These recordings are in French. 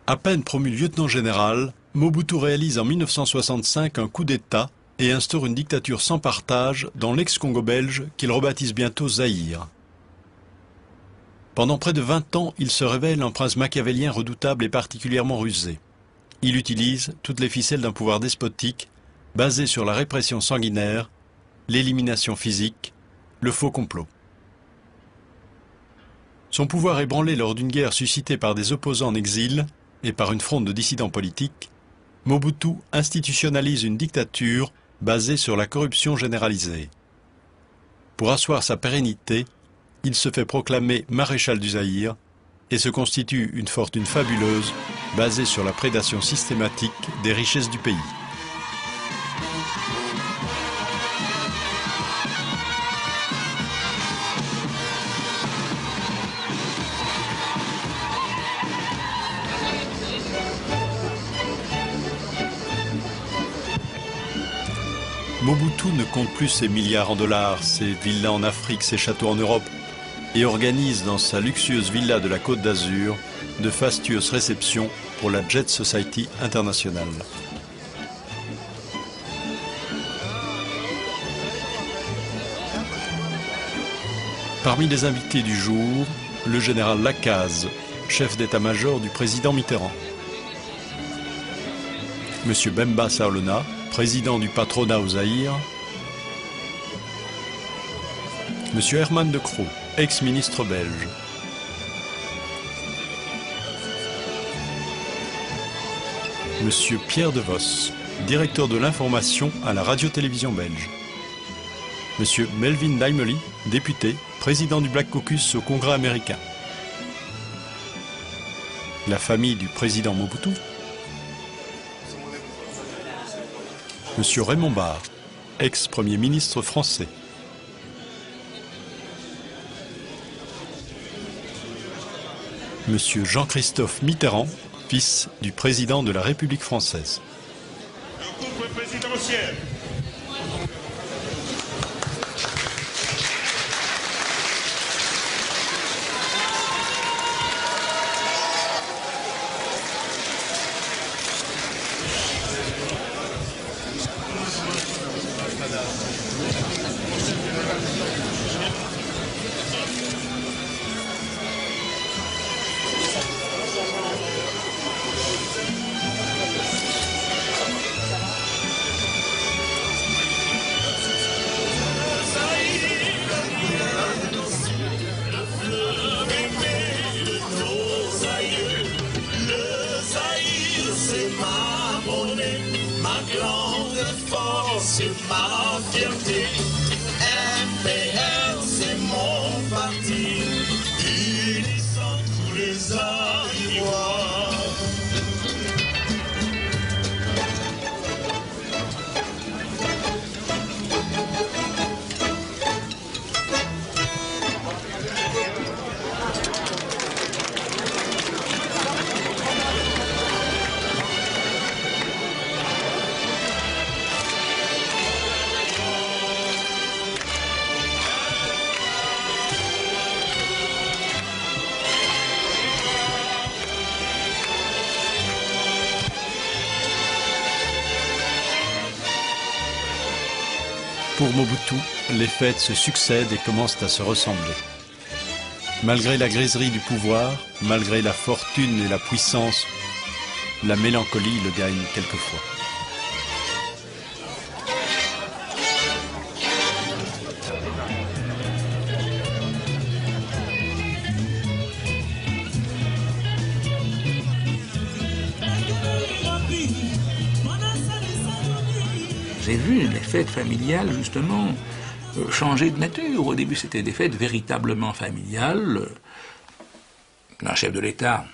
À peine promu lieutenant-général, Mobutu réalise en 1965 un coup d'État et instaure une dictature sans partage dans l'ex-Congo belge qu'il rebaptise bientôt Zaïre. Pendant près de 20 ans, il se révèle un prince machiavélien redoutable et particulièrement rusé. Il utilise toutes les ficelles d'un pouvoir despotique basé sur la répression sanguinaire, l'élimination physique, le faux complot. Son pouvoir ébranlé lors d'une guerre suscitée par des opposants en exil et par une fronde de dissidents politiques, Mobutu institutionnalise une dictature basée sur la corruption généralisée. Pour asseoir sa pérennité, il se fait proclamer maréchal du Zaïre et se constitue une fortune fabuleuse basée sur la prédation systématique des richesses du pays. Mobutu ne compte plus ses milliards en dollars, ses villas en Afrique, ses châteaux en Europe, et organise dans sa luxueuse villa de la Côte d'Azur de fastueuses réceptions pour la Jet Society internationale. Parmi les invités du jour, le général Lacaze, chef d'état-major du président Mitterrand. Monsieur Bemba Saolona, président du patronat au Zaïre. Monsieur Herman de Croo, ex-ministre belge. Monsieur Pierre de Vos, directeur de l'information à la radio-télévision belge. Monsieur Melvin Daimeli, député, président du Black Caucus au Congrès américain. La famille du président Mobutu. Monsieur Raymond Barre, ex-premier ministre français. Monsieur Jean-Christophe Mitterrand, fils du président de la République française. Le couple présidentiel. C'est ma fierté, MPR c'est mon parti, unissant tous les Aïrois. Pour Mobutu, les fêtes se succèdent et commencent à se ressembler. Malgré la griserie du pouvoir, malgré la fortune et la puissance, la mélancolie le gagne quelquefois. J'ai vu les fêtes familiales, justement, changer de nature. Au début, c'était des fêtes véritablement familiales. Un chef de l'État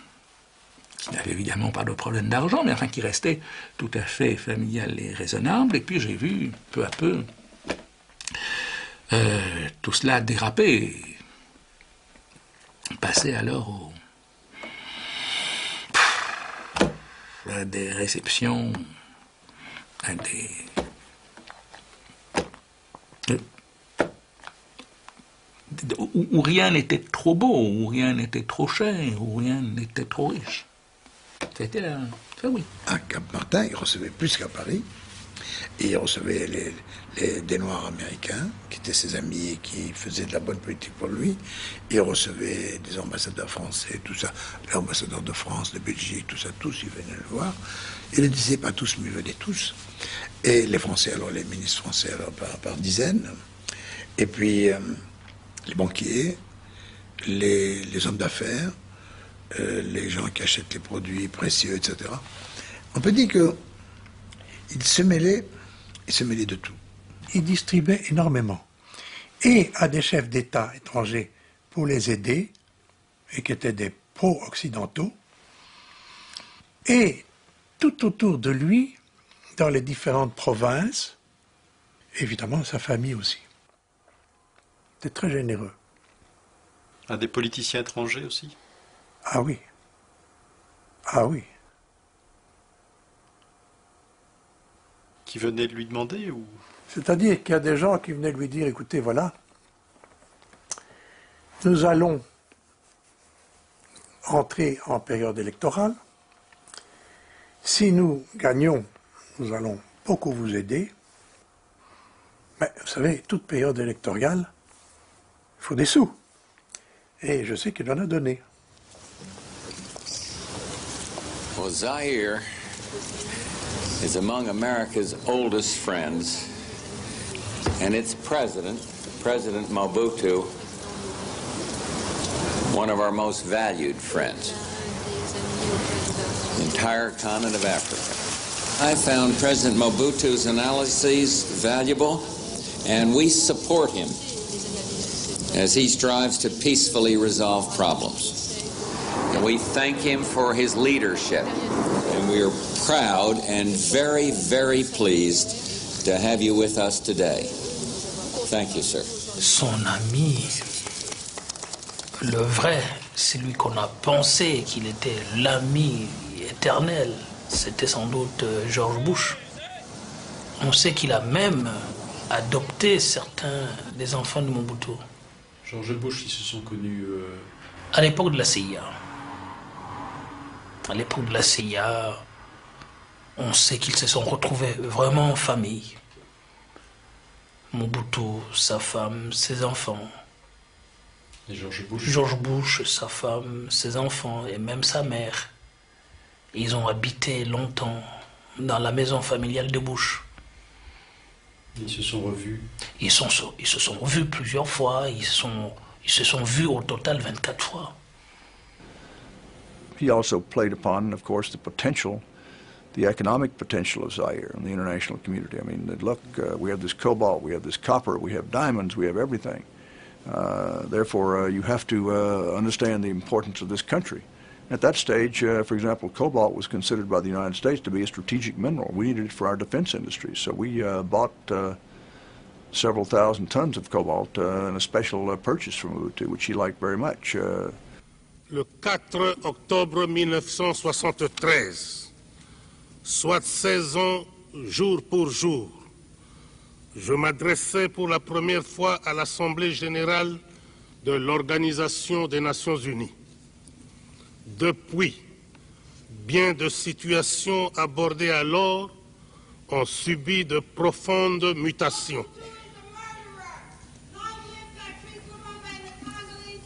qui n'avait évidemment pas de problème d'argent, mais enfin qui restait tout à fait familial et raisonnable. Et puis j'ai vu, peu à peu, tout cela déraper. Passer alors à des réceptions, à des... où rien n'était trop beau, où rien n'était trop cher, où rien n'était trop riche. C'était là. Ça, oui. À Cap-Martin, il recevait plus qu'à Paris. Et il recevait des Noirs américains, qui étaient ses amis et qui faisaient de la bonne politique pour lui. Il recevait des ambassadeurs français, tout ça, l'ambassadeur de France, de Belgique, tout ça, tous, ils venaient le voir. Il ne disait pas tous, mais ils venaient tous. Et les Français, alors les ministres français, alors par dizaines. Et puis les banquiers, les hommes d'affaires, les gens qui achètent les produits précieux, etc. On peut dire que il se mêlait de tout. Il distribuait énormément. Et à des chefs d'État étrangers pour les aider, et qui étaient des pro-occidentaux, et tout autour de lui, dans les différentes provinces, évidemment sa famille aussi. C'était très généreux. À des politiciens étrangers aussi? Ah oui. Ah oui. Qui venaient lui demander ou... C'est-à-dire qu'il y a des gens qui venaient lui dire, écoutez, voilà, nous allons entrer en période électorale. Si nous gagnons, nous allons beaucoup vous aider. Mais vous savez, toute période électorale, il faut des sous. Et je sais qu'il en a donné. Well, Zaire is among America's oldest friends, and its president, President Mobutu, one of our most valued friends. The entire continent of Africa. I found President Mobutu's analyses valuable, and we support him as he strives to peacefully resolve problems. And we thank him for his leadership, and we are proud and very, very pleased to have you with us today. Thank you, sir. Son ami, le vrai, celui qu'on a pensé qu'il était l'ami éternel, c'était sans doute George Bush. On sait qu'il a même adopté certains des enfants de Mobutu. George Bush, ils se sont connus... À l'époque de la CIA. À l'époque de la CIA, on sait qu'ils se sont retrouvés vraiment en famille. Mobutu, sa femme, ses enfants. Et George Bush? George Bush, sa femme, ses enfants et même sa mère. Ils ont habité longtemps dans la maison familiale de Bush. Ils se sont revus? Ils se sont revus plusieurs fois. Ils se sont vus au total 24 fois. He also played upon, of course, the economic potential of Zaire and the international community. I mean, look, we have this cobalt, we have this copper, we have diamonds, we have everything. Therefore, you have to understand the importance of this country. At that stage, for example, cobalt was considered by the United States to be a strategic mineral. We needed it for our defense industry, so we bought several thousand tons of cobalt in a special purchase from Mobutu, which he liked very much. Le 4 octobre 1973, soit 16 ans jour pour jour, je m'adressais pour la première fois à l'Assemblée générale de l'Organisation des Nations Unies. Depuis, bien de situations abordées alors ont subi de profondes mutations.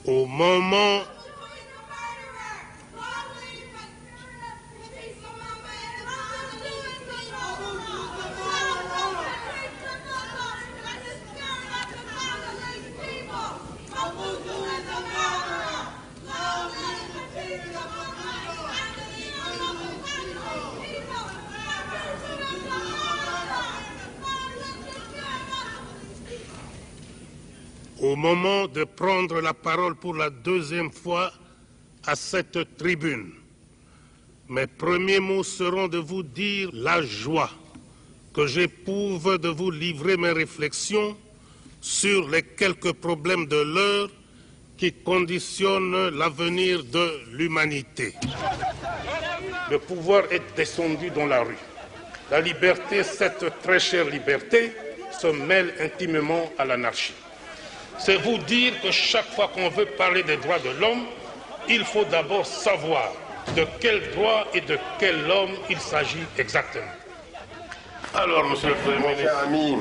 Au moment de prendre la parole pour la deuxième fois à cette tribune, mes premiers mots seront de vous dire la joie que j'éprouve de vous livrer mes réflexions sur les quelques problèmes de l'heure qui conditionnent l'avenir de l'humanité. Le pouvoir est descendu dans la rue. La liberté, cette très chère liberté, se mêle intimement à l'anarchie. C'est vous dire que chaque fois qu'on veut parler des droits de l'homme, il faut d'abord savoir de quel droit et de quel homme il s'agit exactement. Alors, monsieur le Premier Mon ministre... cher ami,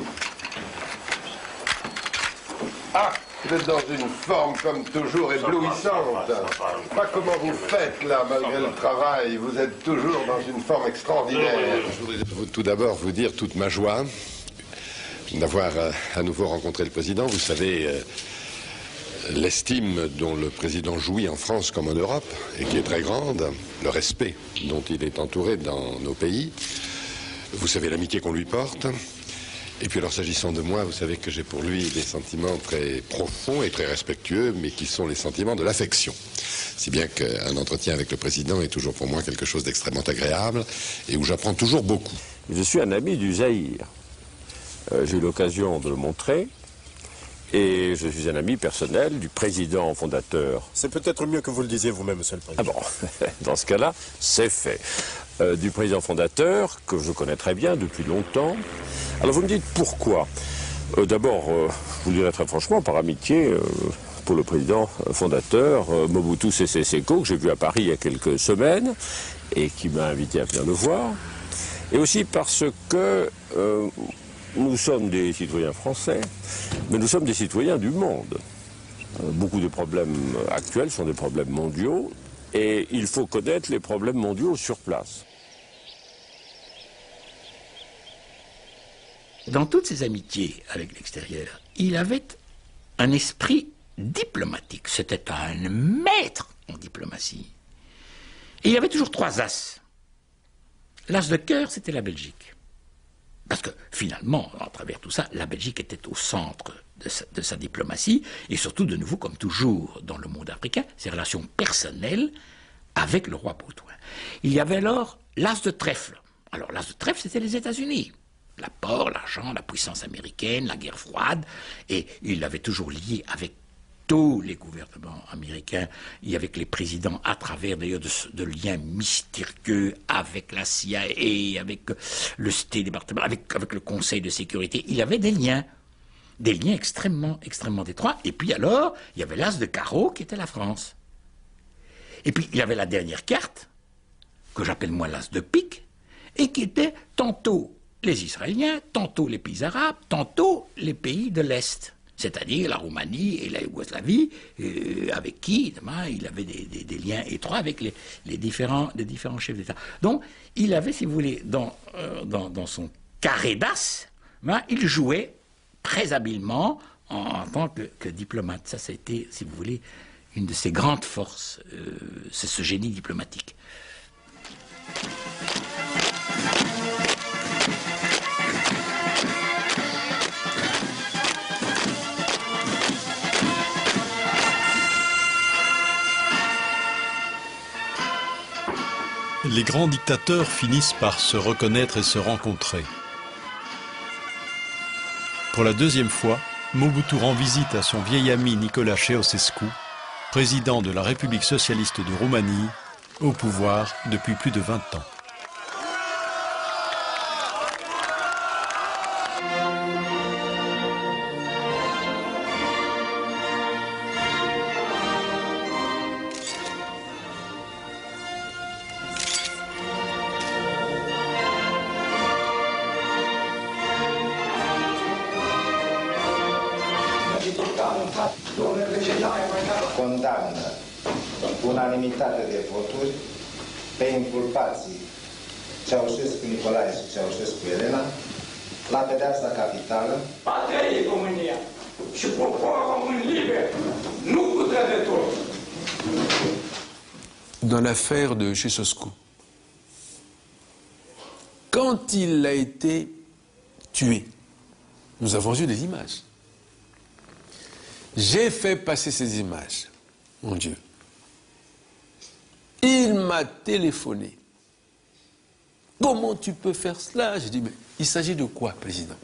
vous êtes dans une forme comme toujours éblouissante. Je sais pas comment vous faites là, malgré le travail. Vous êtes toujours dans une forme extraordinaire. Je voudrais tout d'abord vous dire toute ma joie d'avoir à nouveau rencontré le président. Vous savez l'estime dont le président jouit en France comme en Europe, et qui est très grande, le respect dont il est entouré dans nos pays. Vous savez l'amitié qu'on lui porte. Et puis alors, s'agissant de moi, vous savez que j'ai pour lui des sentiments très profonds et très respectueux, mais qui sont les sentiments de l'affection. Si bien qu'un entretien avec le président est toujours pour moi quelque chose d'extrêmement agréable et où j'apprends toujours beaucoup. Je suis un ami du Zaïre. J'ai eu l'occasion de le montrer. Et je suis un ami personnel du président fondateur. C'est peut-être mieux que vous le disiez vous-même, monsieur le président. Ah bon, dans ce cas-là, c'est fait. Du président fondateur, que je connais très bien depuis longtemps. Alors vous me dites pourquoi. D'abord, je vous le dirai très franchement, par amitié pour le président fondateur, Mobutu Sese Seko, que j'ai vu à Paris il y a quelques semaines, et qui m'a invité à venir le voir. Et aussi parce que nous sommes des citoyens français, mais nous sommes des citoyens du monde. Beaucoup de problèmes actuels sont des problèmes mondiaux, et il faut connaître les problèmes mondiaux sur place. Dans toutes ses amitiés avec l'extérieur, il avait un esprit diplomatique. C'était un maître en diplomatie. Et il avait toujours 3 as. L'as de cœur, c'était la Belgique. Parce que finalement, à travers tout ça, la Belgique était au centre de sa diplomatie, et surtout, de nouveau, comme toujours dans le monde africain, ses relations personnelles avec le roi Baudouin. Il y avait alors l'as de trèfle. Alors l'as de trèfle, c'était les États-Unis. L'apport, l'argent, la puissance américaine, la guerre froide, et il l'avait toujours lié avec tous les gouvernements américains et avec les présidents, à travers d'ailleurs de liens mystérieux avec la CIA, avec le State Department, avec le Conseil de sécurité. Il avait des liens extrêmement étroits. Et puis alors, il y avait l'as de carreau qui était la France. Et puis il y avait la dernière carte, que j'appelle moi l'as de pique, et qui était tantôt les Israéliens, tantôt les pays arabes, tantôt les pays de l'Est. C'est-à-dire la Roumanie et la Yougoslavie, avec qui il avait des liens étroits avec les différents chefs d'État. Donc, il avait, si vous voulez, dans son carré d'as, il jouait très habilement en tant que diplomate. Ça a été, si vous voulez, une de ses grandes forces, c'est ce génie diplomatique. Les grands dictateurs finissent par se reconnaître et se rencontrer. Pour la 2e fois, Mobutu rend visite à son vieil ami Nicolae Ceausescu, président de la République socialiste de Roumanie, au pouvoir depuis plus de 20 ans. Condamnă unanimitate de voturi pe inculpații Ceaușescu Nicolae și Ceaușescu Elena la pedeapsa capitală. Patria e România și poporul român liber, nu cu trădători. Dans l'affaire de Ceausescu, quand il a été tué, nous avons vu des images. J'ai fait passer ces images, mon Dieu. Il m'a téléphoné. Comment tu peux faire cela? J'ai dit, mais il s'agit de quoi, président?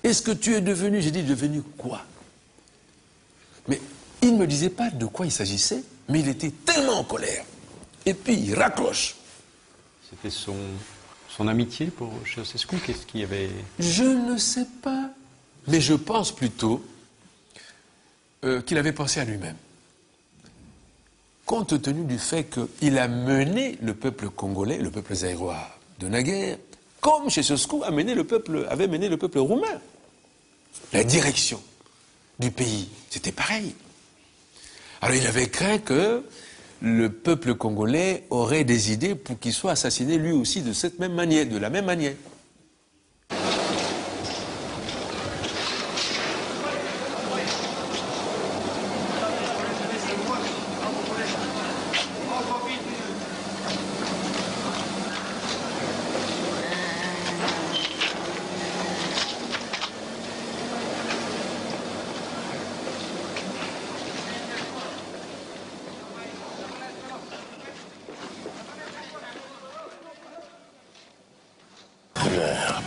Est-ce que tu es devenu? J'ai dit, devenu quoi? Mais il ne me disait pas de quoi il s'agissait, mais il était tellement en colère. Et puis il raccroche. C'était son amitié pour Ceausescu? Qu'est-ce qu'il y avait? Je ne sais pas. Mais je pense plutôt qu'il avait pensé à lui-même. compte tenu du fait qu'il a mené le peuple congolais, le peuple zaïrois de naguère, comme Ceausescu avait mené le peuple roumain. La direction du pays, c'était pareil. Alors il avait craint que le peuple congolais aurait des idées pour qu'il soit assassiné lui aussi de cette même manière, de la même manière.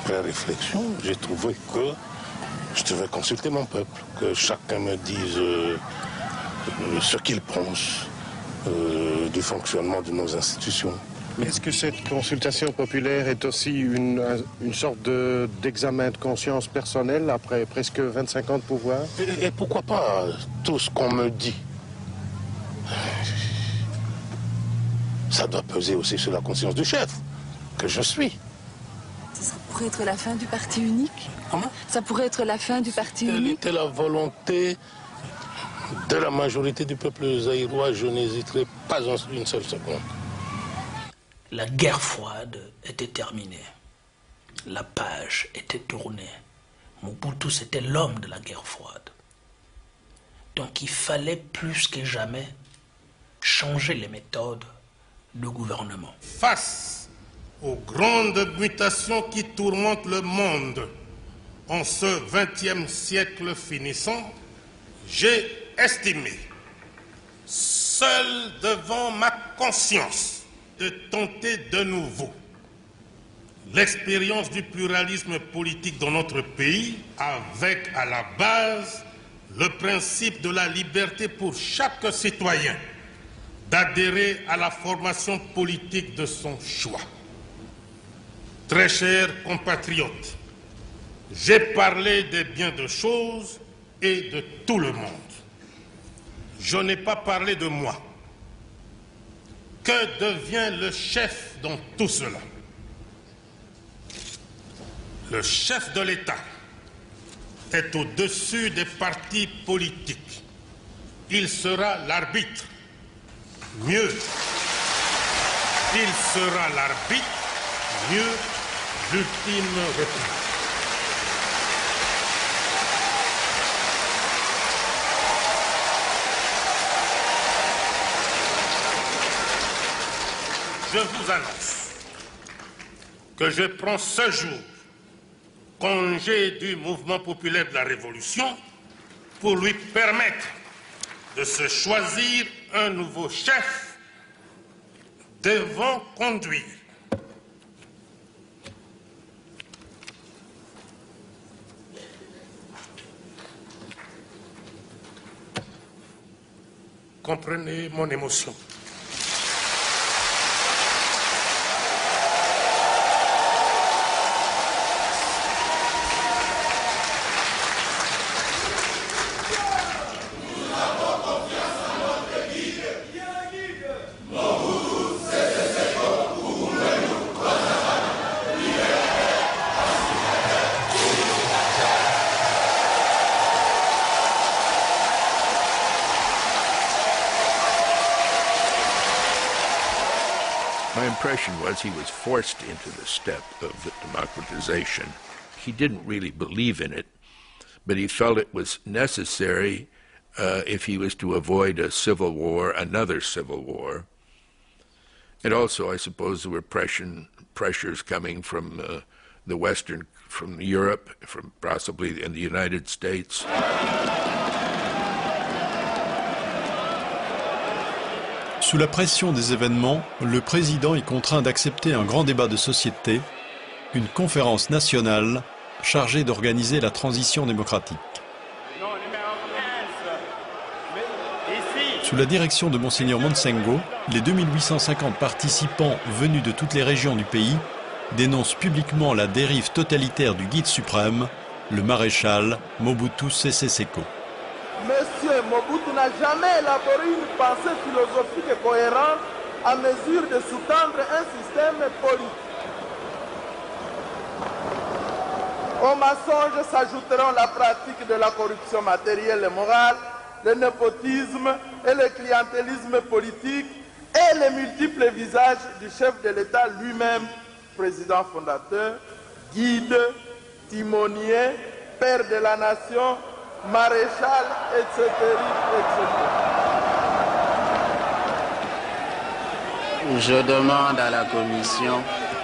Après réflexion, j'ai trouvé que je devais consulter mon peuple, que chacun me dise ce qu'il pense du fonctionnement de nos institutions. Mais est-ce que cette consultation populaire est aussi une sorte d'examen de conscience personnelle après presque 25 ans de pouvoir? Et pourquoi pas tout ce qu'on me dit? Ça doit peser aussi sur la conscience du chef, que je suis. Ça pourrait être la fin du parti unique? Comment? Ça pourrait être la fin du parti unique? Telle était la volonté de la majorité du peuple zaïrois, je n'hésiterai pas une seule seconde. La guerre froide était terminée. La page était tournée. Mobutu, c'était l'homme de la guerre froide. Donc il fallait plus que jamais changer les méthodes de gouvernement. Face aux grandes mutations qui tourmentent le monde en ce XXe siècle finissant, j'ai estimé, seul devant ma conscience, de tenter de nouveau l'expérience du pluralisme politique dans notre pays avec à la base le principe de la liberté pour chaque citoyen d'adhérer à la formation politique de son choix. Très chers compatriotes, j'ai parlé des biens de choses et de tout le monde. Je n'ai pas parlé de moi. Que devient le chef dans tout cela? Le chef de l'État est au-dessus des partis politiques. Il sera l'arbitre. Mieux, il sera l'arbitre, mieux, l'ultime recours. Je vous annonce que je prends ce jour congé du mouvement populaire de la Révolution pour lui permettre de se choisir un nouveau chef devant conduire. Comprenez mon émotion. My impression was he was forced into the step of democratization. He didn't really believe in it, but he felt it was necessary if he was to avoid a civil war, another civil war. And also, I suppose, there were pressures coming from the Western, from Europe, from possibly in the United States. Sous la pression des événements, le président est contraint d'accepter un grand débat de société, une conférence nationale chargée d'organiser la transition démocratique. Sous la direction de Monseigneur Monsengo, les 2850 participants venus de toutes les régions du pays dénoncent publiquement la dérive totalitaire du guide suprême, le maréchal Mobutu Sese Seko. monsieur Mobutu n'a jamais élaboré une pensée philosophique et cohérente à mesure de sous-tendre un système politique. Au mensonge s'ajouteront la pratique de la corruption matérielle et morale, le népotisme et le clientélisme politique et les multiples visages du chef de l'État lui-même, président fondateur, guide, timonier, père de la nation, maréchal, etc., etc. Je demande à la Commission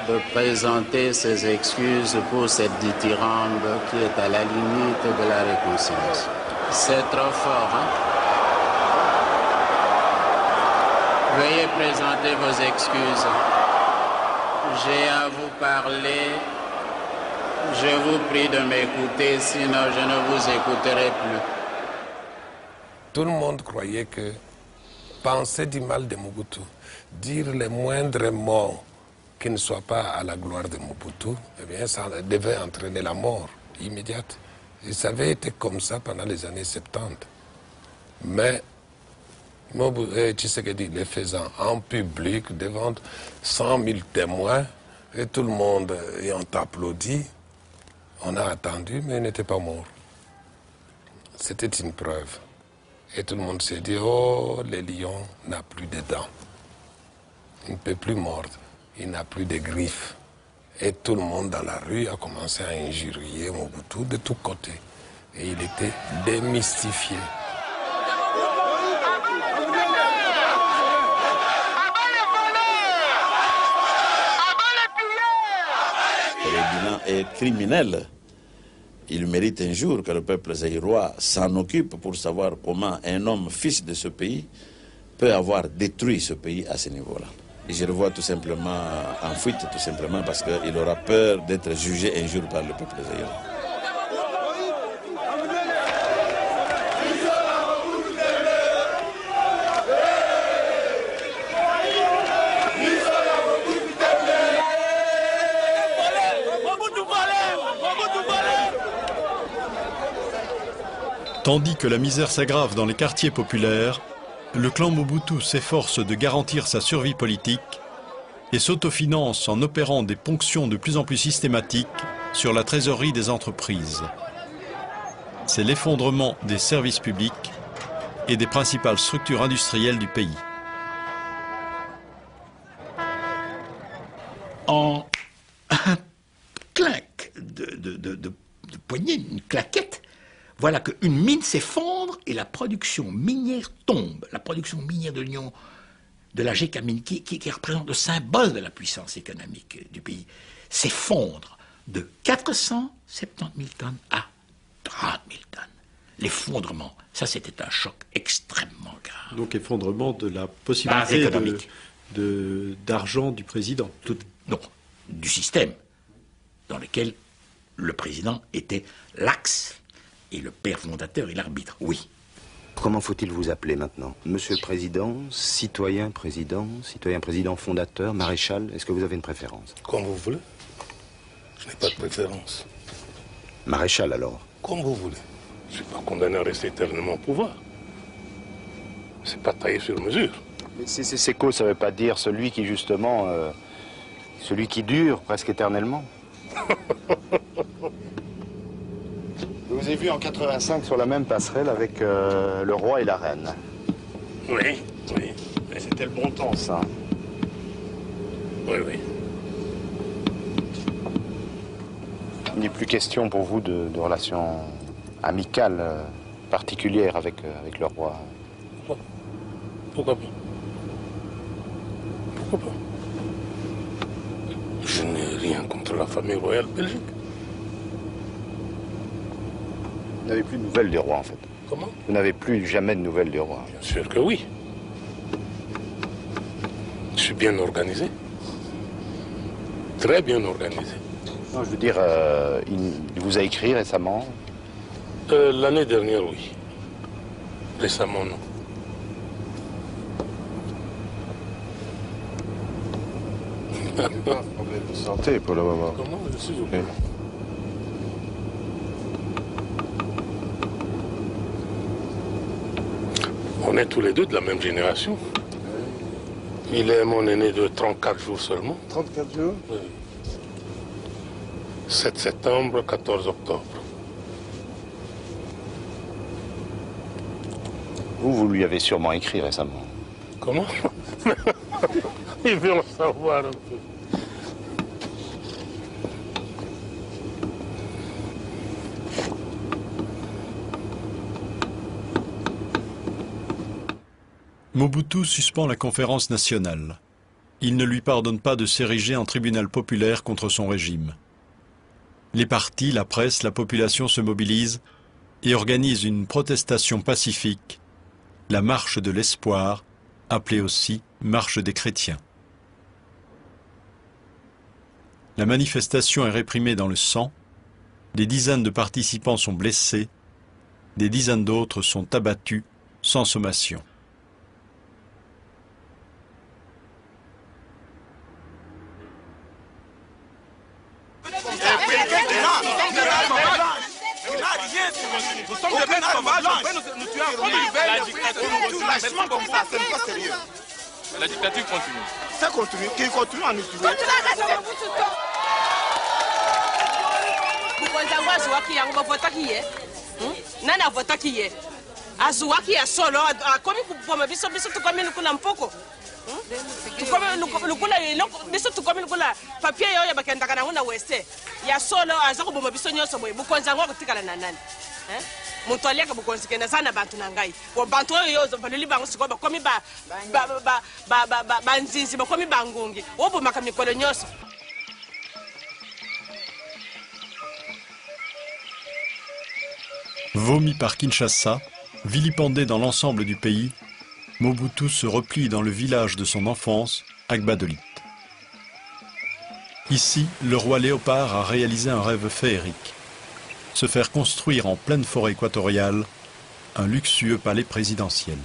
de présenter ses excuses pour cette dithyrambe qui est à la limite de la réconciliation. C'est trop fort, hein? Veuillez présenter vos excuses. J'ai à vous parler. Je vous prie de m'écouter, sinon je ne vous écouterai plus. Tout le monde croyait que penser du mal de Mobutu, dire les moindres mots qui ne soient pas à la gloire de Mobutu, eh bien, ça devait entraîner la mort immédiate. Et ça avait été comme ça pendant les années 70. Mais Tshisekedi le faisant en public, devant 100 000 témoins, et tout le monde ayant applaudi, on a attendu, mais il n'était pas mort. C'était une preuve. Et tout le monde s'est dit, oh, le lion n'a plus de dents. Il ne peut plus mordre. Il n'a plus de griffes. Et tout le monde dans la rue a commencé à injurier Mobutu de tous côtés. Et il était démystifié. Le bilan est criminel. Il mérite un jour que le peuple zaïrois s'en occupe pour savoir comment un homme fils de ce pays peut avoir détruit ce pays à ce niveau-là. Et je le vois tout simplement en fuite, tout simplement parce qu'il aura peur d'être jugé un jour par le peuple zaïrois. Tandis que la misère s'aggrave dans les quartiers populaires, le clan Mobutu s'efforce de garantir sa survie politique et s'autofinance en opérant des ponctions de plus en plus systématiques sur la trésorerie des entreprises. C'est l'effondrement des services publics et des principales structures industrielles du pays. En un claque de poignée, une claquette, voilà qu'une mine s'effondre et la production minière tombe. La production minière de l'Union, de la GECAMINE, qui représente le symbole de la puissance économique du pays, s'effondre de 470 000 tonnes à 30 000 tonnes. L'effondrement, ça c'était un choc extrêmement grave. Donc effondrement de la possibilité d'argent du président. Non, du système dans lequel le président était l'axe. Et le père fondateur et l'arbitre, oui. Comment faut-il vous appeler maintenant? Monsieur le Président, citoyen président fondateur, maréchal, est-ce que vous avez une préférence? Comme vous voulez. Je n'ai pas de préférence. Maréchal alors? Comme vous voulez. Je ne suis pas condamné à rester éternellement au pouvoir. C'est pas taillé sur mesure. Mais c'est quoi, ça veut pas dire celui qui justement... celui qui dure presque éternellement? Je vous ai vu en 85 sur la même passerelle avec le roi et la reine. Oui, oui. Mais c'était le bon temps, ça. Oui, oui. Il n'est plus question pour vous de relations amicales particulières avec le roi. Pourquoi pas? Pourquoi pas? Je n'ai rien contre la famille royale belgique. Vous n'avez plus de nouvelles du roi, en fait. Comment? Vous n'avez plus jamais de nouvelles du roi. Bien sûr que oui. Je suis bien organisé. Très bien organisé. Non, je veux dire, il vous a écrit récemment? L'année dernière, oui. Récemment, non. Pas de problème de santé pour le moment. Comment? Je suis au courant. On est tous les deux de la même génération. Il est mon aîné de 34 jours seulement. 34 jours? Oui. 7 septembre, 14 octobre. Vous lui avez sûrement écrit récemment. Comment? Il veut en savoir un peu. Mobutu suspend la conférence nationale. Il ne lui pardonne pas de s'ériger en tribunal populaire contre son régime. Les partis, la presse, la population se mobilisent et organisent une protestation pacifique, la marche de l'espoir, appelée aussi marche des chrétiens. La manifestation est réprimée dans le sang, des dizaines de participants sont blessés, des dizaines d'autres sont abattus sans sommation. Nous sommes des bêtes sauvages, on peut nous tuer en comme ils veulent. Lâchement comme ça, c'est pas sérieux. La dictature continue. Ça continue, qu'il continue à nous tuer. Nani avotaki ye? Azuwaki ya solo, akomi kupoma biso tukomi nukula mpoko. Lukula biso tukomi nukula papier yo ya bakendaka na nguna wese. Ya solo azako bomba biso nyoso boye bukonza ngo kutikala na nani. Muntu aliaka bukonzi kenda sana bantu na ngai. Wo bantu yo baluli bango sikoba komi banzinzi bakomi bangungi. Wo bomaka mikolo nyoso. Vomi par Kinshasa, vilipendé dans l'ensemble du pays, Mobutu se replie dans le village de son enfance, Agbadolit. Ici, le roi Léopard a réalisé un rêve féerique. Se faire construire en pleine forêt équatoriale un luxueux palais présidentiel.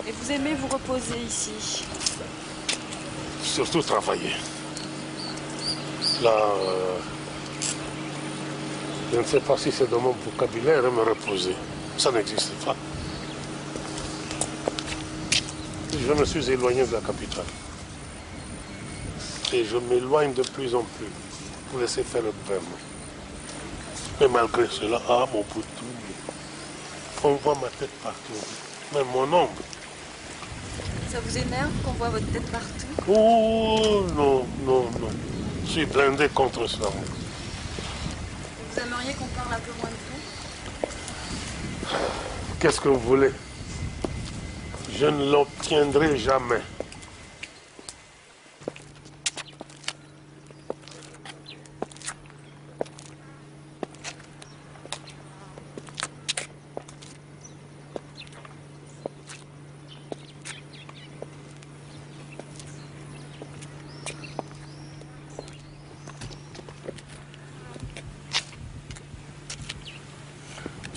Et vous aimez vous reposer ici? Surtout travailler. Là, je ne sais pas si c'est dans mon vocabulaire me reposer. Ça n'existe pas. Je me suis éloigné de la capitale. Et je m'éloigne de plus en plus pour laisser faire le gouvernement. Mais malgré cela, mon Mobutu, on voit ma tête partout. Même mon ombre. Ça vous énerve qu'on voit votre tête partout? Oh non, non, non. Je suis blindé contre ça. Vous aimeriez qu'on parle un peu moins de vous? Qu'est-ce que vous voulez? Je ne l'obtiendrai jamais.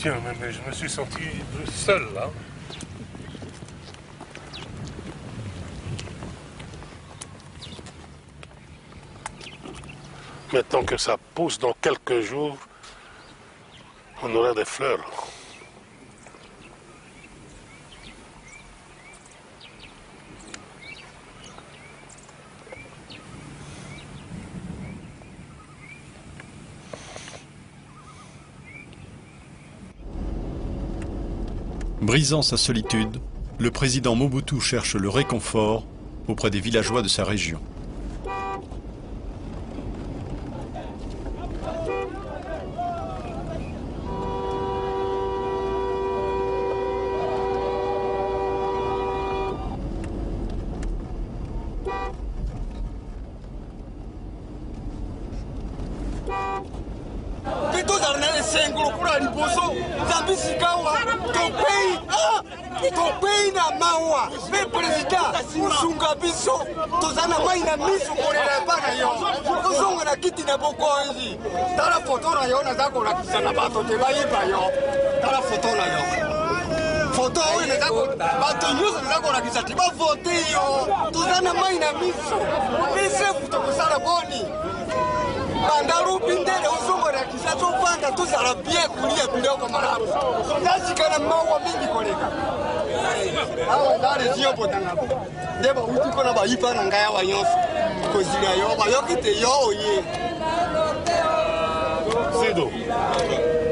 Tiens, mais je me suis senti seul, là. Maintenant que ça pousse, dans quelques jours, on aura des fleurs. Brisant sa solitude, le président Mobutu cherche le réconfort auprès des villageois de sa région. Photo oyo bato nyonso eza kolakisa ti bavote yo toza na mai na miso misefu tokosala boni banda lupi ndele ozongolakisa tofanda tozala bien kolia biloko malamu tasika na mawa mingi koleka awa nda regio potangako nde bauti mpona bayipa na ngai awa nyonso kozila yo bayoki te yo oye Sido,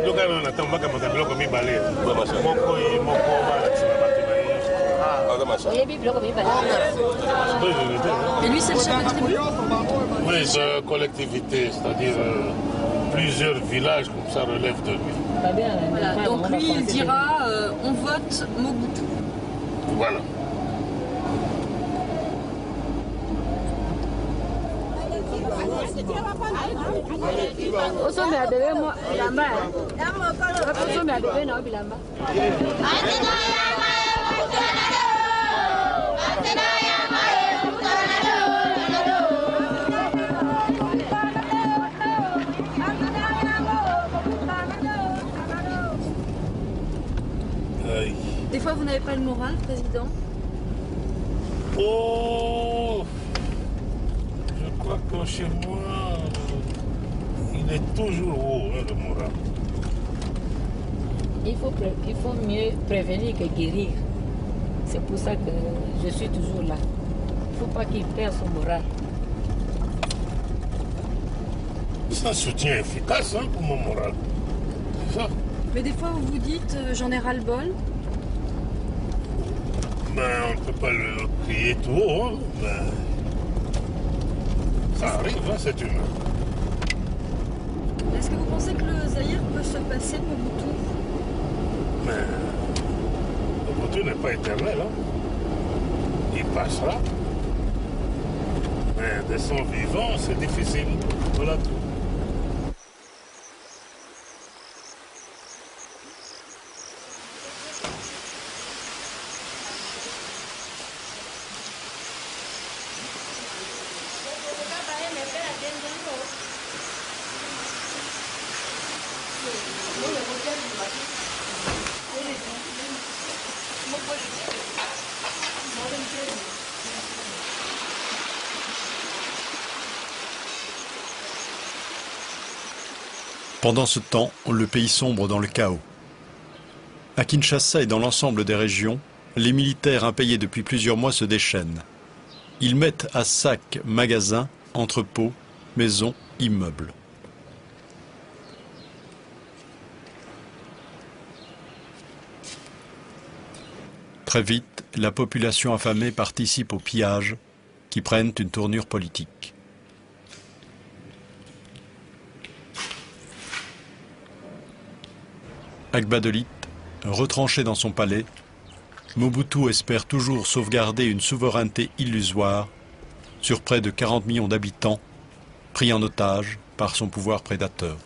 loka na ntango bakamata biloko mibale moko ye moko balakisa na bato na ye. Et lui, c'est le chef de tribu? Oui, c'est une collectivité, c'est-à-dire plusieurs villages comme ça relèvent de lui. Voilà, donc lui, il dira on vote Mobutu. Voilà. Des fois, vous n'avez pas le moral, président? Oh, je crois que chez moi, il est toujours haut, hein, le moral. Il faut mieux prévenir que guérir. C'est pour ça que je suis toujours là. Il ne faut pas qu'il perde son moral. C'est un soutien efficace hein, pour mon moral. C'est ça. Mais des fois, vous vous dites j'en ai ras-le-bol. Ben, on ne peut pas le crier tout haut, hein, mais ça arrive, hein, c'est humain. Est-ce que vous pensez que le Zaïre peut se passer de Mobutu? Mais Mobutu n'est pas éternel, hein. Il passera. Mais de son vivant, c'est difficile. Voilà tout. Pendant ce temps, le pays sombre dans le chaos. À Kinshasa et dans l'ensemble des régions, les militaires impayés depuis plusieurs mois se déchaînent. Ils mettent à sac magasins, entrepôts, maisons, immeubles. Très vite, la population affamée participe aux pillages qui prennent une tournure politique. Agbadelit, retranché dans son palais, Mobutu espère toujours sauvegarder une souveraineté illusoire sur près de 40 millions d'habitants, pris en otage par son pouvoir prédateur.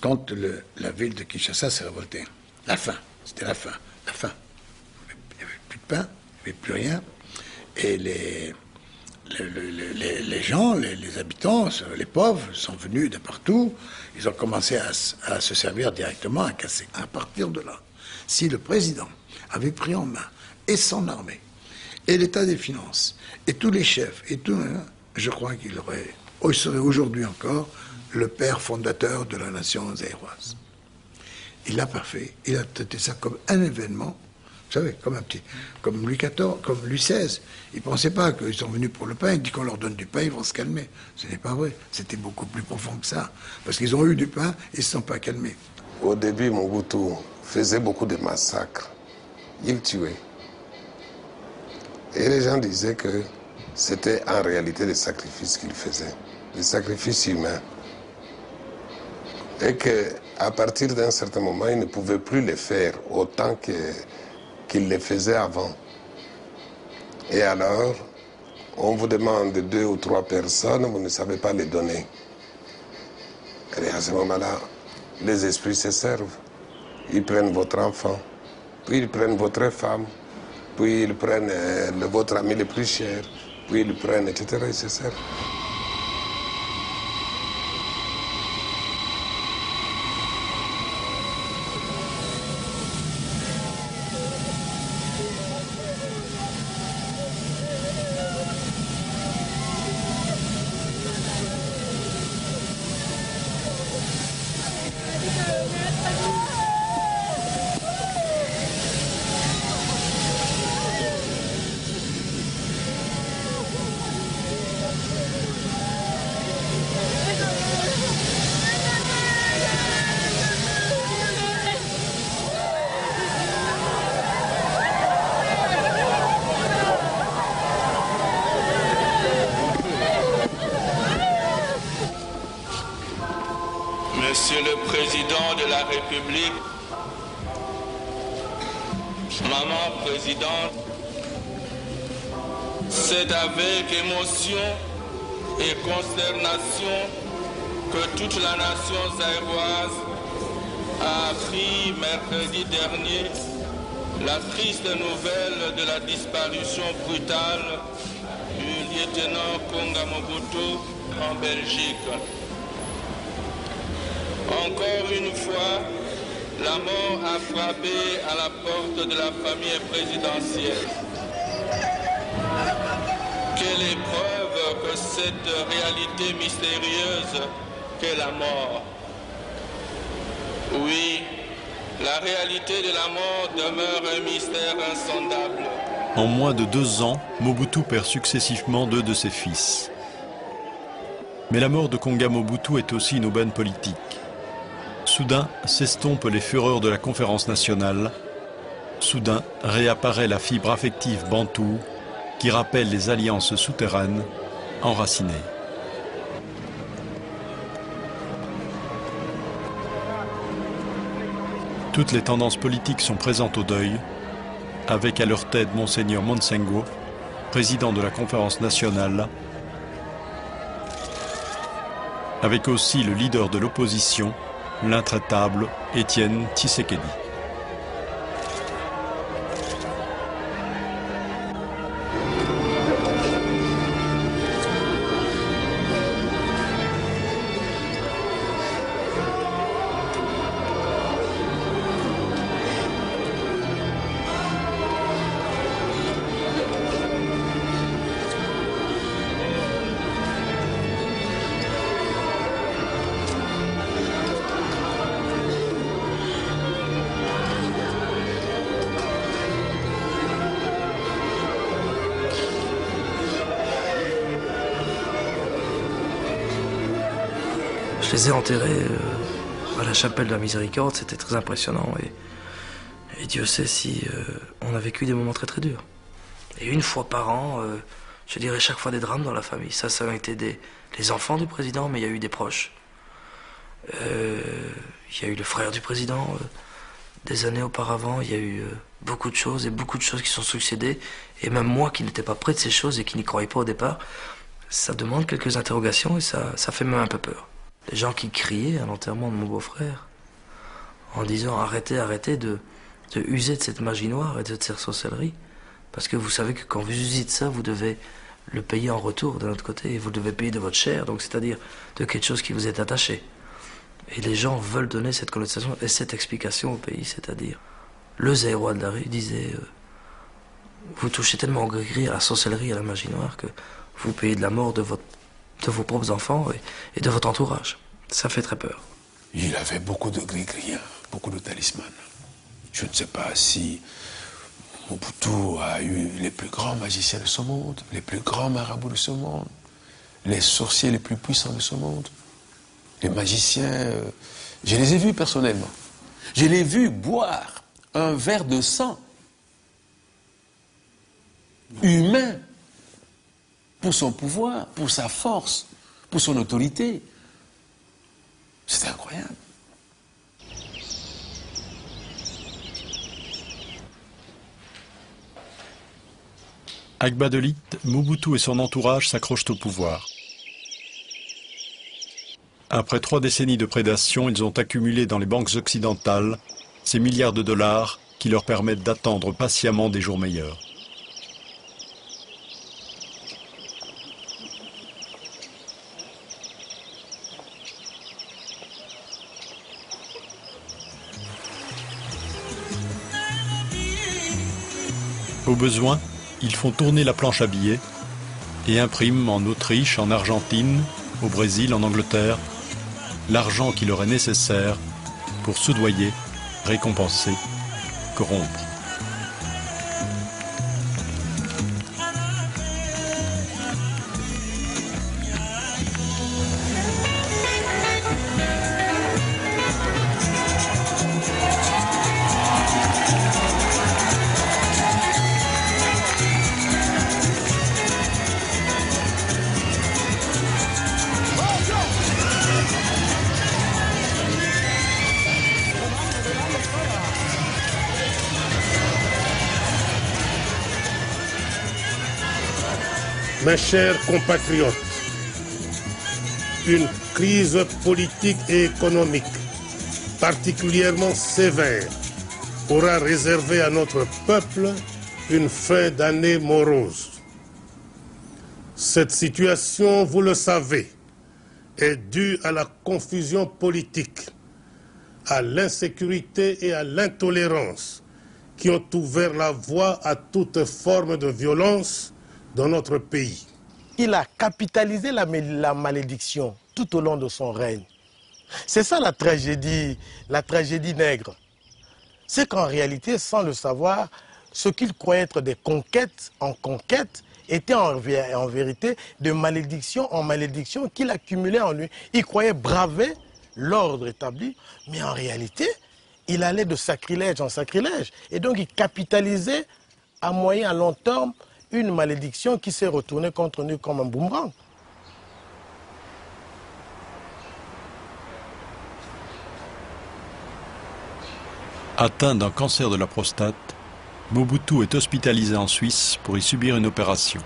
Quand la ville de Kinshasa s'est révoltée, la faim, c'était la faim, la faim. Il n'y avait plus de pain, il n'y avait plus rien, et les gens, les habitants, les pauvres, sont venus de partout. Ils ont commencé à se servir directement, à casser. À partir de là, si le président avait pris en main et son armée, et l'état des finances, et tous les chefs, et tout, je crois qu'il serait aujourd'hui encore le père fondateur de la nation zaïroise. Il l'a pas fait. Il a traité ça comme un événement. Vous savez, comme Louis XIV, comme Louis XVI. Ils ne pensaient pas qu'ils sont venus pour le pain. Ils disent qu'on leur donne du pain, ils vont se calmer. Ce n'est pas vrai. C'était beaucoup plus profond que ça. Parce qu'ils ont eu du pain et ils ne se sont pas calmés. Au début, Mobutu faisait beaucoup de massacres. Il tuait. Et les gens disaient que c'était en réalité des sacrifices qu'il faisait. Des sacrifices humains. Et qu'à partir d'un certain moment, il ne pouvait plus les faire autant qu'il les faisait avant. Et alors, on vous demande 2 ou 3 personnes, vous ne savez pas les donner. Et à ce moment-là, les esprits se servent. Ils prennent votre enfant, puis ils prennent votre femme, puis ils prennent votre ami le plus cher, puis ils le prennent, etc. Ils se servent. la République, Maman Présidente, c'est avec émotion et consternation que toute la nation zaïroise a appris mercredi dernier la triste nouvelle de la disparition brutale du lieutenant Konga Mobutu en Belgique. Encore une fois, la mort a frappé à la porte de la famille présidentielle. Quelle épreuve que cette réalité mystérieuse qu'est la mort. Oui, la réalité de la mort demeure un mystère insondable. En moins de 2 ans, Mobutu perd successivement 2 de ses fils. Mais la mort de Konga Mobutu est aussi une aubaine politique. Soudain s'estompent les fureurs de la conférence nationale. Soudain réapparaît la fibre affective bantoue qui rappelle les alliances souterraines enracinées. Toutes les tendances politiques sont présentes au deuil, avec à leur tête Monseigneur Monsengo, président de la conférence nationale, avec aussi le leader de l'opposition, l'intraitable Étienne Tshisekedi. Je les ai enterrés à la chapelle de la Miséricorde, c'était très impressionnant et Dieu sait si on a vécu des moments très très durs. Et une fois par an, je dirais chaque fois des drames dans la famille. Ça a été les enfants du président, mais il y a eu des proches. Il y a eu le frère du président des années auparavant, il y a eu beaucoup de choses et beaucoup de choses qui sont succédées. Et même moi qui n'étais pas près de ces choses et qui n'y croyais pas au départ, ça demande quelques interrogations et ça fait même un peu peur. Les gens qui criaient à l'enterrement de mon beau-frère en disant arrêtez de user de cette magie noire et de cette sorcellerie, parce que vous savez que quand vous usez de ça, vous devez le payer en retour de l'autre côté, et vous devez payer de votre chair, donc c'est-à-dire de quelque chose qui vous est attaché. Et les gens veulent donner cette connotation et cette explication au pays, c'est-à-dire le Zaïrois de la rue disait vous touchez tellement au gris-gris, à la sorcellerie, à la magie noire, que vous payez de la mort de vos propres enfants et de votre entourage. Ça fait très peur. Il avait beaucoup de gris-gris, beaucoup de talismans. Je ne sais pas si Mobutu a eu les plus grands magiciens de ce monde, les plus grands marabouts de ce monde, les sorciers les plus puissants de ce monde. Les magiciens, je les ai vus personnellement. Je les ai vus boire un verre de sang humain pour son pouvoir, pour sa force, pour son autorité. C'était incroyable. Avec Badelit, Mobutu et son entourage s'accrochent au pouvoir. Après 3 décennies de prédation, ils ont accumulé dans les banques occidentales ces milliards de dollars qui leur permettent d'attendre patiemment des jours meilleurs. Au besoin, ils font tourner la planche à billets et impriment en Autriche, en Argentine, au Brésil, en Angleterre, l'argent qui leur est nécessaire pour soudoyer, récompenser, corrompre. Mes chers compatriotes, une crise politique et économique particulièrement sévère aura réservé à notre peuple une fin d'année morose. Cette situation, vous le savez, est due à la confusion politique, à l'insécurité et à l'intolérance qui ont ouvert la voie à toute forme de violence dans notre pays. Il a capitalisé la malédiction tout au long de son règne. C'est ça la tragédie nègre. C'est qu'en réalité, sans le savoir, ce qu'il croyait être des conquêtes en conquêtes étaient en vérité de malédiction en malédiction qu'il accumulait en lui. Il croyait braver l'ordre établi, mais en réalité, il allait de sacrilège en sacrilège. Et donc, il capitalisait à moyen, à long terme, une malédiction qui s'est retournée contre nous comme un boomerang. Atteint d'un cancer de la prostate, Mobutu est hospitalisé en Suisse pour y subir une opération.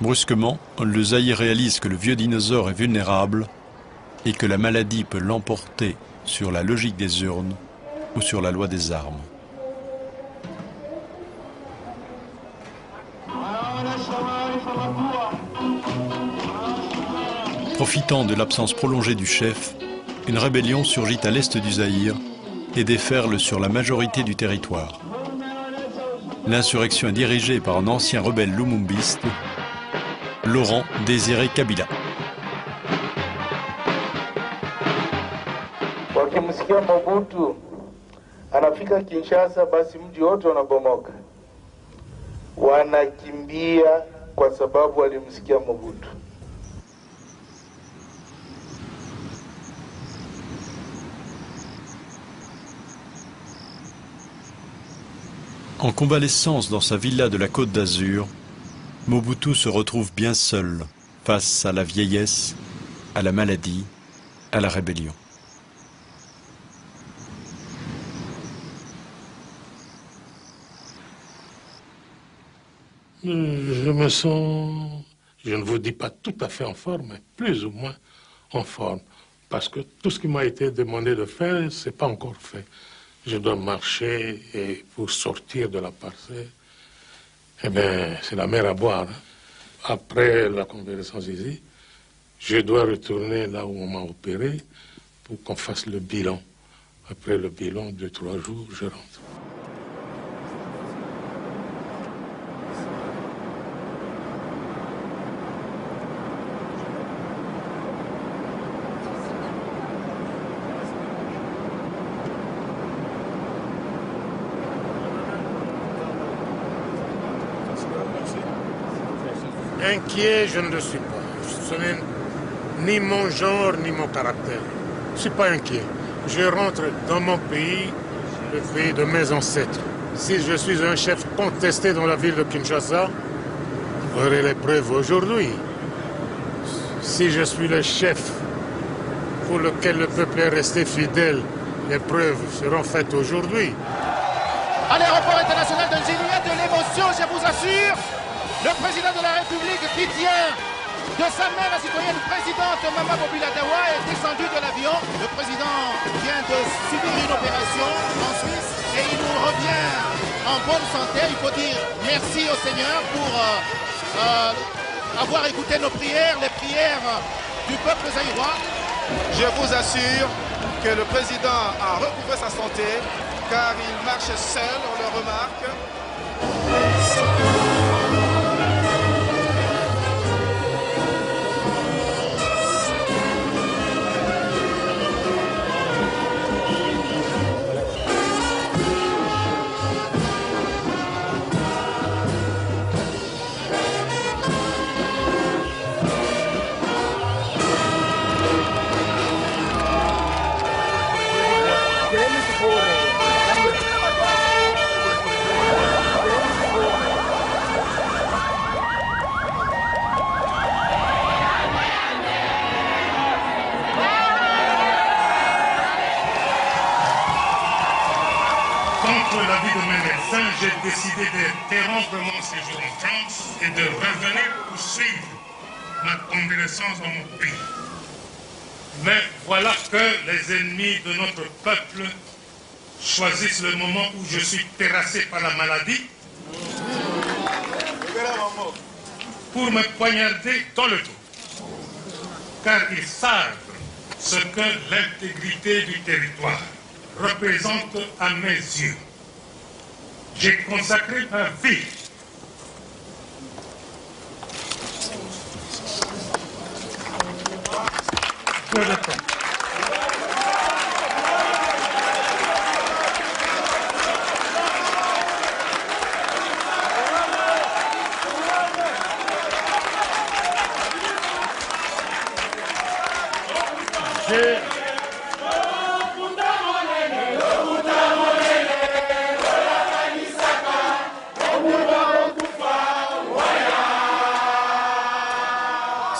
Brusquement, le Zaïre réalise que le vieux dinosaure est vulnérable et que la maladie peut l'emporter sur la logique des urnes ou sur la loi des armes. Profitant de l'absence prolongée du chef, une rébellion surgit à l'est du Zaïre et déferle sur la majorité du territoire. L'insurrection est dirigée par un ancien rebelle lumumbiste, Laurent Désiré Kabila. Wakimsikia Mobutu anafika Kinshasa, basi mji wote unabomoka, wanakimbia kwa sababu walimsikia Mobutu. En convalescence dans sa villa de la Côte d'Azur, Mobutu se retrouve bien seul face à la vieillesse, à la maladie, à la rébellion. Je me sens, je ne vous dis pas tout à fait en forme, mais plus ou moins en forme. Parce que tout ce qui m'a été demandé de faire, ce n'est pas encore fait. Je dois marcher et pour sortir de la parcelle, eh bien, c'est la mer à boire. Après la convalescence ici, je dois retourner là où on m'a opéré pour qu'on fasse le bilan. Après le bilan, 2-3 jours, je rentre. Inquiet, je ne le suis pas. Ce n'est ni mon genre, ni mon caractère. Je ne suis pas inquiet. Je rentre dans mon pays, le pays de mes ancêtres. Si je suis un chef contesté dans la ville de Kinshasa, j'aurai les preuves aujourd'hui. Si je suis le chef pour lequel le peuple est resté fidèle, les preuves seront faites aujourd'hui. À l'aéroport international de Njili, il y a de l'émotion, je vous assure. Le président de la République qui tient de sa main la citoyenne présidente Mama Bobila Dawa est descendu de l'avion. Le président vient de subir une opération en Suisse et il nous revient en bonne santé. Il faut dire merci au Seigneur pour avoir écouté nos prières, les prières du peuple zaïrois. Je vous assure que le président a recouvré sa santé car il marche seul, on le remarque. comme un médecin, j'ai décidé d'interrompre mon séjour en France et de revenir poursuivre ma convalescence dans mon pays. Mais voilà que les ennemis de notre peuple choisissent le moment où je suis terrassé par la maladie pour me poignarder dans le dos. Car ils savent ce que l'intégrité du territoire représente à mes yeux. J'ai consacré ma vie peu de temps.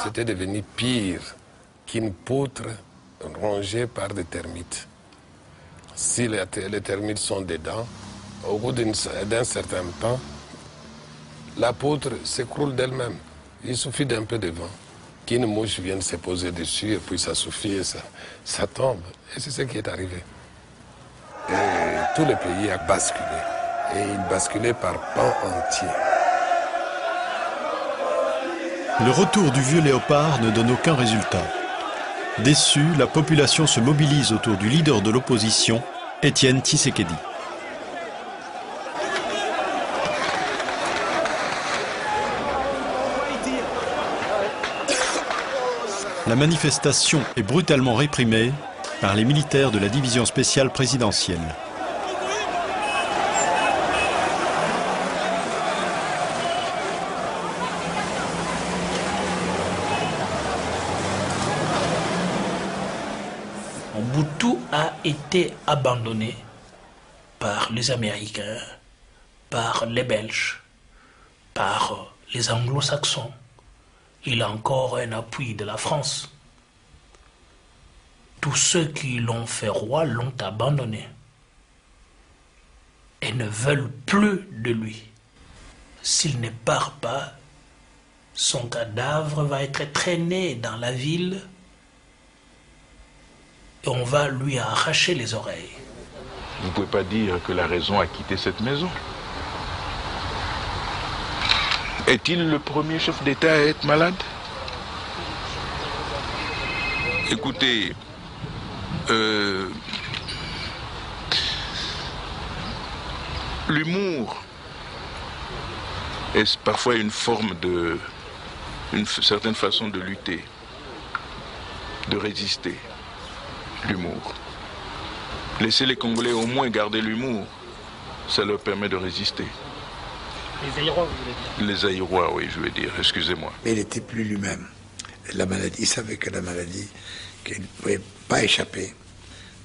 C'était devenu pire qu'une poutre rongée par des termites. Si les termites sont dedans, au bout d'un certain temps, la poutre s'écroule d'elle-même. Il suffit d'un peu de vent, qu'une mouche vienne se poser dessus, et puis ça suffit, et ça tombe. Et c'est ce qui est arrivé. Et tout le pays a basculé. Et il basculait par pans entiers. Le retour du vieux léopard ne donne aucun résultat. Déçue, la population se mobilise autour du leader de l'opposition, Étienne Tshisekedi. La manifestation est brutalement réprimée par les militaires de la division spéciale présidentielle. Mobutu a été abandonné par les Américains, par les Belges, par les Anglo-Saxons. Il a encore un appui de la France. Tous ceux qui l'ont fait roi l'ont abandonné et ne veulent plus de lui. S'il ne part pas, son cadavre va être traîné dans la ville et on va lui arracher les oreilles. Vous ne pouvez pas dire que la raison a quitté cette maison. Est-il le premier chef d'État à être malade? Écoutez, l'humour est parfois une certaine façon de lutter, de résister. L'humour. Laissez les Congolais au moins garder l'humour, ça leur permet de résister. Les Aïrois, vous voulez dire? Les Aïrois, oui, je veux dire, excusez-moi. Mais il n'était plus lui-même. La maladie, il savait que la maladie, qu'il ne pouvait pas échapper.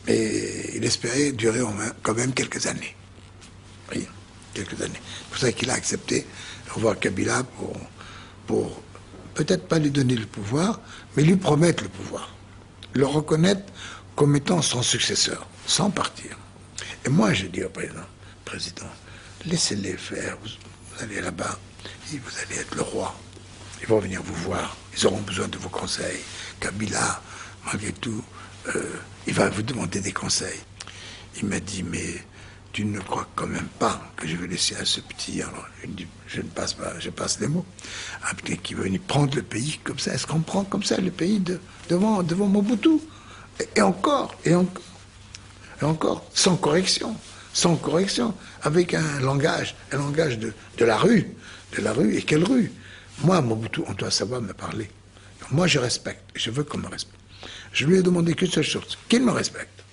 Mais il espérait durer quand même quelques années. Oui, quelques années. C'est pour ça qu'il a accepté de revoir Kabila pour peut-être pas lui donner le pouvoir, mais lui promettre le pouvoir. Le reconnaître comme étant son successeur, sans partir. Et moi, je dis au président, laissez-les faire. Vous allez là-bas, et vous allez être le roi. Ils vont venir vous voir. Ils auront besoin de vos conseils. Kabila, malgré tout, il va vous demander des conseils. Il m'a dit, mais tu ne crois quand même pas que je vais laisser à ce petit... Alors, je ne passe pas, je passe les mots. Un petit qui veut venir prendre le pays comme ça. Est-ce qu'on prend comme ça le pays devant Mobutu? Et encore, sans correction, avec un langage de la rue, et quelle rue? Moi, Mobutu, on doit savoir me parler. Moi, je respecte, je veux qu'on me respecte. Je lui ai demandé qu'une seule chose, qu'il me respecte.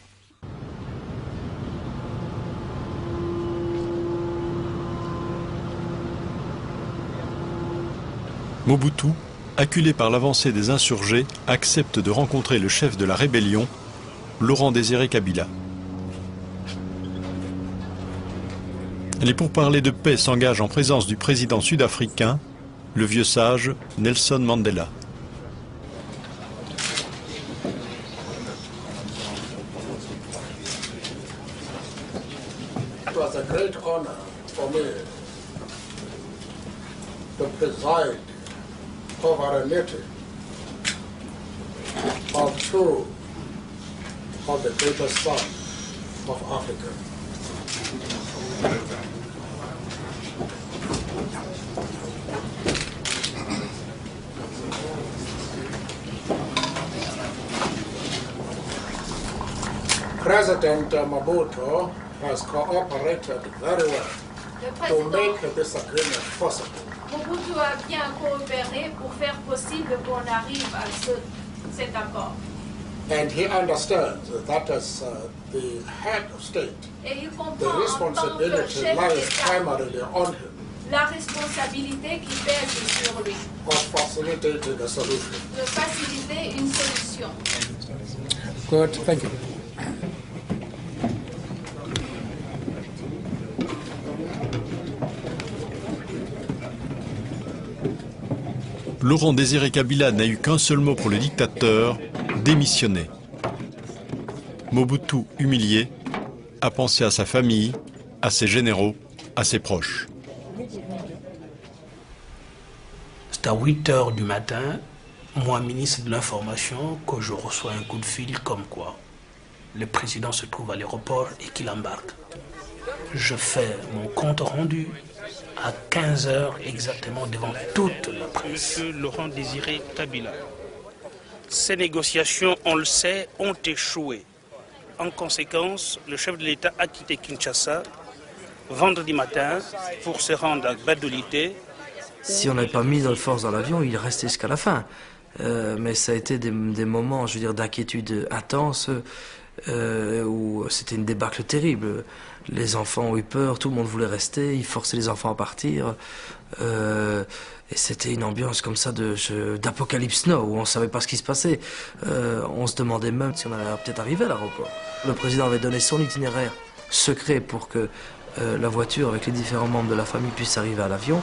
Mobutu, acculé par l'avancée des insurgés, accepte de rencontrer le chef de la rébellion, Laurent-Désiré Kabila. Les pourparlers de paix s'engagent en présence du président sud-africain, le vieux sage Nelson Mandela. It was a great honor for me to preside over a meeting of two of the greatest sons of Africa. President Mobutu has cooperated very well to make this agreement possible. Mobutu a bien coopéré pour faire possible qu'on arrive à cet accord. And he understands that as the head of state, Et il the comprend en tant que responsibility chef lies d'État primarily on him la responsabilité qui pèse sur lui of facilitating a solution. de faciliter une solution. Good, thank you. Laurent Désiré Kabila n'a eu qu'un seul mot pour le dictateur, démissionner. Mobutu, humilié, a pensé à sa famille, à ses généraux, à ses proches. C'est à 8 h du matin, moi, ministre de l'Information, que je reçois un coup de fil comme quoi le président se trouve à l'aéroport et qu'il embarque. Je fais mon compte rendu à 15 h exactement devant toute la presse. Monsieur Laurent Désiré Kabila, ces négociations, on le sait, ont échoué. En conséquence, le chef de l'État a quitté Kinshasa vendredi matin pour se rendre à Badolité. Si on n'avait pas mis de force dans l'avion, il restait jusqu'à la fin. Mais ça a été des moments, je veux dire, d'inquiétude intense, où c'était une débâcle terrible. Les enfants ont eu peur, tout le monde voulait rester, ils forçaient les enfants à partir. Et c'était une ambiance comme ça d'Apocalypse Now, où on ne savait pas ce qui se passait. On se demandait même si on allait peut-être arriver à l'aéroport. Le président avait donné son itinéraire secret pour que la voiture avec les différents membres de la famille puisse arriver à l'avion.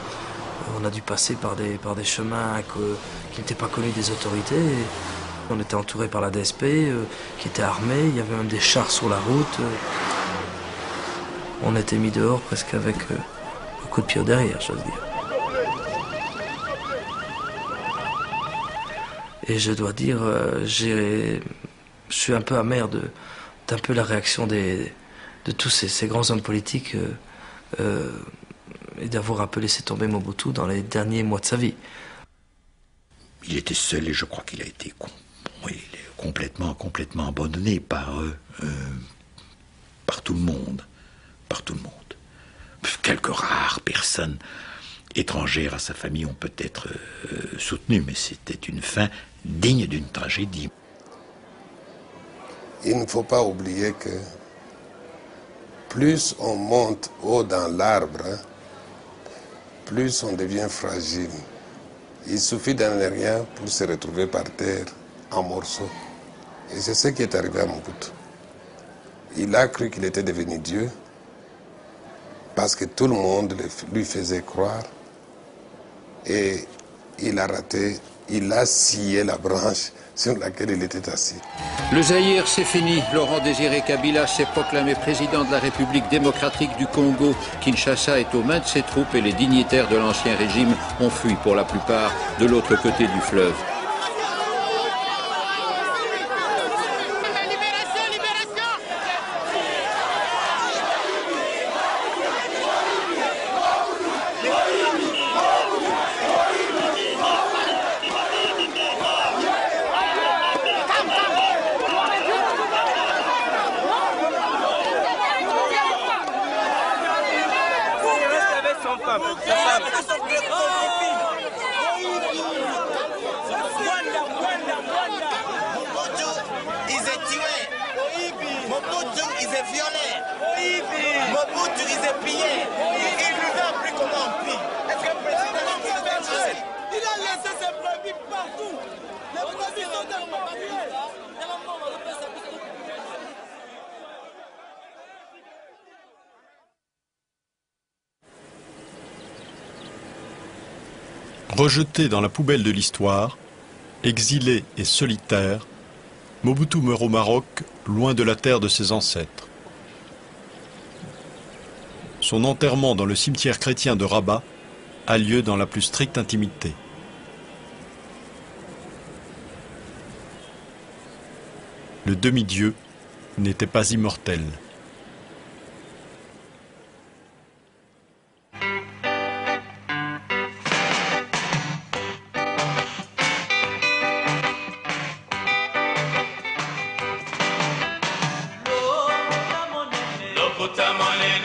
On a dû passer par des chemins qui n'étaient pas connus des autorités. On était entouré par la DSP, qui était armée. Il y avait même des chars sur la route. On était mis dehors presque avec un coup de pied derrière, j'ose dire. Et je dois dire, je suis un peu amer d'un peu la réaction de tous ces grands hommes politiques et d'avoir un peu laissé tomber Mobutu dans les derniers mois de sa vie. Il était seul et je crois qu'il a été complètement abandonné par tout le monde. Par tout le monde. Quelques rares personnes étrangères à sa famille ont peut-être soutenu, mais c'était une fin digne d'une tragédie. Il ne faut pas oublier que plus on monte haut dans l'arbre, plus on devient fragile. Il suffit d'un rien pour se retrouver par terre en morceaux. Et c'est ce qui est arrivé à Mobutu. Il a cru qu'il était devenu Dieu parce que tout le monde lui faisait croire. Et il a raté, il a scié la branche sur laquelle il était assis. Le Zaïre, c'est fini. Laurent Désiré Kabila s'est proclamé président de la République démocratique du Congo. Kinshasa est aux mains de ses troupes et les dignitaires de l'ancien régime ont fui pour la plupart de l'autre côté du fleuve. Rejeté dans la poubelle de l'histoire, exilé et solitaire, Mobutu meurt au Maroc, loin de la terre de ses ancêtres. son enterrement dans le cimetière chrétien de Rabat a lieu dans la plus stricte intimité. Le demi-dieu n'était pas immortel. Loputa monene